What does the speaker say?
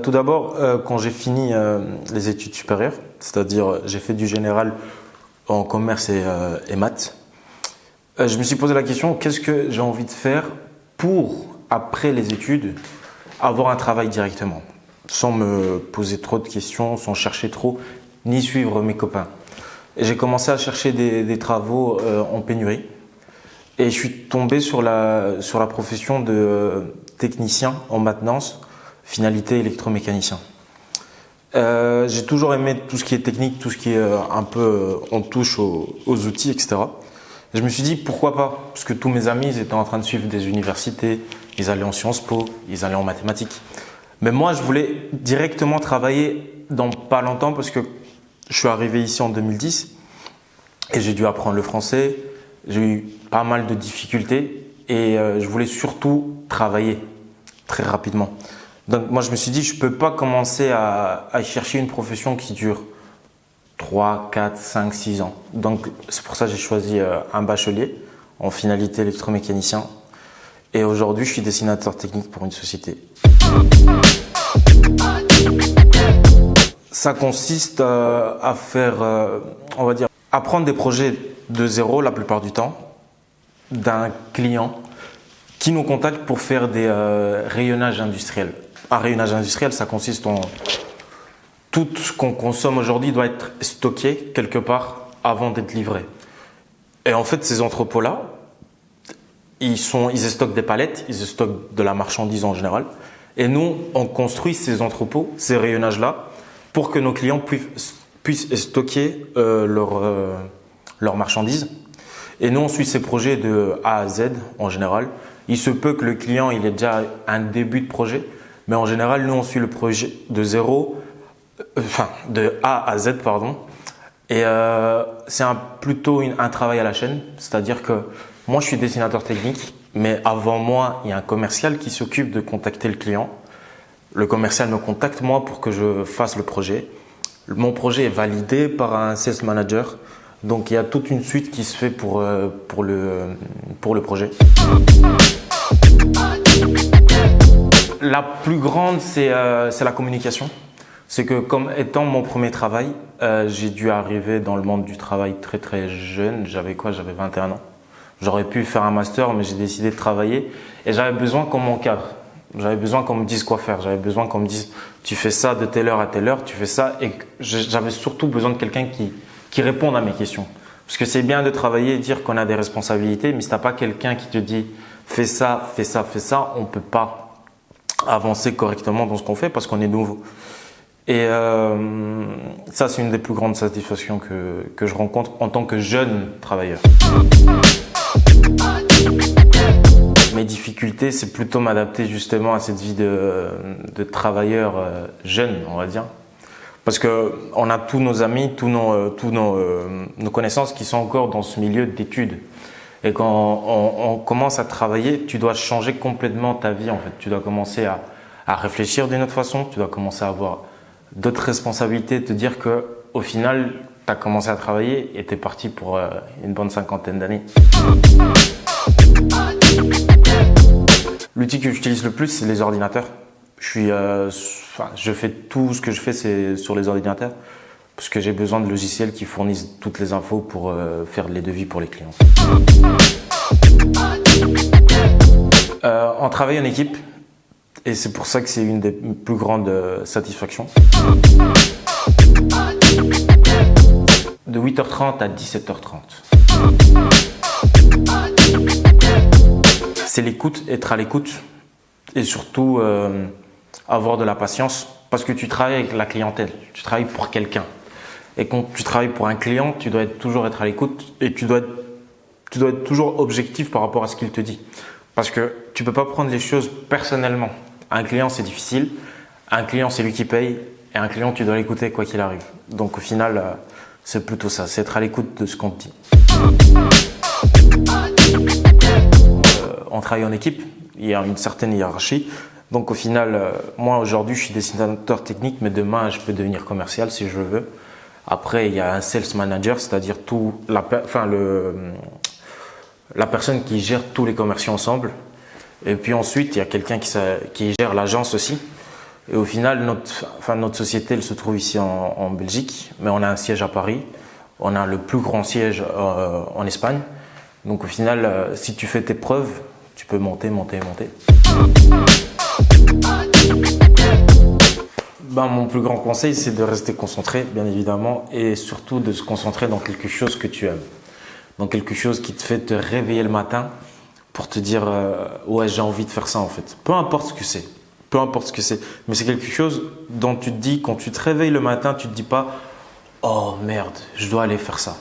Tout d'abord, quand j'ai fini les études supérieures, c'est-à-dire j'ai fait du général en commerce et maths, je me suis posé la question, qu'est-ce que j'ai envie de faire pour, après les études, avoir un travail directement, sans me poser trop de questions, sans chercher trop, ni suivre mes copains. Et j'ai commencé à chercher des travaux en pénurie. Et je suis tombé sur la profession de technicien en maintenance, finalité électromécanicien. J'ai toujours aimé tout ce qui est technique, tout ce qui est un peu on touche aux outils, etc. Et je me suis dit pourquoi pas, parce que tous mes amis ils étaient en train de suivre des universités, ils allaient en Sciences Po, ils allaient en mathématiques. Mais moi je voulais directement travailler dans pas longtemps parce que je suis arrivé ici en 2010 et j'ai dû apprendre le français. J'ai eu pas mal de difficultés et je voulais surtout travailler très rapidement. Donc moi je me suis dit je peux pas commencer à chercher une profession qui dure 3, 4, 5, 6 ans. Donc c'est pour ça que j'ai choisi un bachelier en finalité électromécanicien et aujourd'hui je suis dessinateur technique pour une société. Ça consiste à faire, on va dire, à prendre des projets de zéro la plupart du temps d'un client qui nous contacte pour faire des rayonnages industriels. Un rayonnage industriel, ça consiste en tout ce qu'on consomme aujourd'hui doit être stocké quelque part avant d'être livré. Et en fait, ces entrepôts-là, ils stockent des palettes, ils stockent de la marchandise en général. Et nous, on construit ces entrepôts, ces rayonnages-là, pour que nos clients puissent stocker leurs marchandises. Et nous, on suit ces projets de A à Z en général. Il se peut que le client il ait déjà un début de projet, mais en général, nous, on suit le projet de de A à Z, pardon. Et c'est plutôt un travail à la chaîne, c'est-à-dire que moi, je suis dessinateur technique, mais avant moi, il y a un commercial qui s'occupe de contacter le client. Le commercial me contacte moi pour que je fasse le projet. Mon projet est validé par un sales manager. Donc il y a toute une suite qui se fait pour le projet. La plus grande, c'est la communication. C'est que comme étant mon premier travail, j'ai dû arriver dans le monde du travail très très jeune. J'avais 21 ans. J'aurais pu faire un master, mais j'ai décidé de travailler et j'avais besoin qu'on m'encadre. J'avais besoin qu'on me dise quoi faire. J'avais besoin qu'on me dise tu fais ça de telle heure à telle heure, tu fais ça. Et j'avais surtout besoin de quelqu'un qui réponde à mes questions. Parce que c'est bien de travailler et dire qu'on a des responsabilités, mais si tu n'as pas quelqu'un qui te dit fais ça, fais ça, fais ça, on ne peut pas avancer correctement dans ce qu'on fait parce qu'on est nouveau. Et ça, c'est une des plus grandes satisfactions que je rencontre en tant que jeune travailleur. Mes difficultés, c'est plutôt m'adapter justement à cette vie de travailleur jeune, on va dire. Parce qu'on a tous nos amis, tous nos connaissances qui sont encore dans ce milieu d'études. Et quand on commence à travailler, tu dois changer complètement ta vie en fait. Tu dois commencer à réfléchir d'une autre façon, tu dois commencer à avoir d'autres responsabilités, te dire qu'au final, tu as commencé à travailler et tu es parti pour une bonne cinquantaine d'années. L'outil que j'utilise le plus, c'est les ordinateurs. Je fais tout ce que je fais, c'est sur les ordinateurs parce que j'ai besoin de logiciels qui fournissent toutes les infos pour faire les devis pour les clients. On travaille en équipe et c'est pour ça que c'est une des plus grandes satisfactions. De 8h30 à 17h30. C'est l'écoute, être à l'écoute et surtout avoir de la patience parce que tu travailles avec la clientèle, tu travailles pour quelqu'un. Et quand tu travailles pour un client, tu dois toujours être à l'écoute et tu dois être toujours objectif par rapport à ce qu'il te dit. Parce que tu ne peux pas prendre les choses personnellement. Un client, c'est difficile. Un client, c'est lui qui paye. Et un client, tu dois l'écouter quoi qu'il arrive. Donc au final, c'est plutôt ça, c'est être à l'écoute de ce qu'on te dit. On travaille en équipe, il y a une certaine hiérarchie. Donc au final, moi aujourd'hui, je suis dessinateur technique, mais demain, je peux devenir commercial si je veux. Après, il y a un sales manager, c'est-à-dire la personne qui gère tous les commerciaux ensemble. Et puis ensuite, il y a quelqu'un qui gère l'agence aussi. Et au final, notre société, elle se trouve ici en Belgique, mais on a un siège à Paris. On a le plus grand siège en Espagne. Donc au final, si tu fais tes preuves, tu peux monter. Mon plus grand conseil, c'est de rester concentré, bien évidemment, et surtout de se concentrer dans quelque chose que tu aimes. Dans quelque chose qui te fait te réveiller le matin pour te dire ouais, j'ai envie de faire ça en fait. Peu importe ce que c'est. Peu importe ce que c'est. Mais c'est quelque chose dont tu te dis, quand tu te réveilles le matin, tu te dis pas oh merde, je dois aller faire ça.